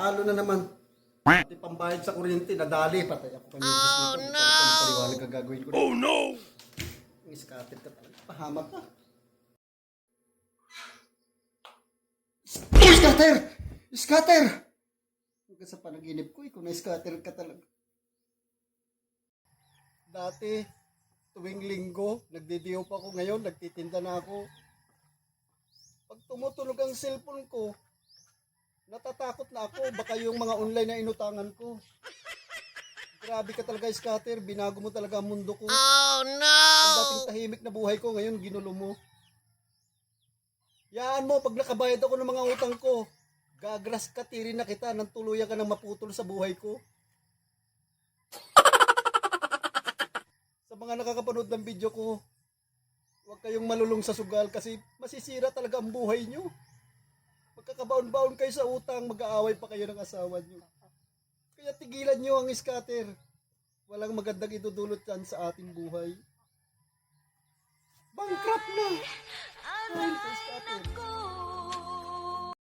Talo na naman. Pati pambayad sa kuryente, nadali. Patay ako kanina. Oh no! Paliwanag ka gagawin ko. Oh no! Ang scatter ka talaga. Pahamak ka. Scatter! Scatter! Hanggang sa panaginip ko, ikaw na scatter ka talaga. Dati, tuwing linggo, nagdidiyo pa ako ngayon, nagtitinda na ako. Pag tumutunog ang cellphone ko, natatakot na ako, baka yung mga online na inutangan ko. Grabe ka talaga, scatter, binago mo talaga ang mundo ko. Oh no! Ang dating tahimik na buhay ko, ngayon ginulo mo. Yaan mo, pag nakabayad ako ng mga utang ko, gagras ka, tirin na kita, nang tuluyan ka ng maputol sa buhay ko. Sa mga nakakapanood ng video ko, huwag kayong malulung sa sugal kasi masisira talaga ang buhay nyo. Magkakabaon-baon kayo sa utang, mag-aaway pa kayo ng asawa nyo. Kaya tigilan nyo ang scatter. Walang magandang idudulot yan sa ating buhay. Bankrupt na! Dahil sa scatter.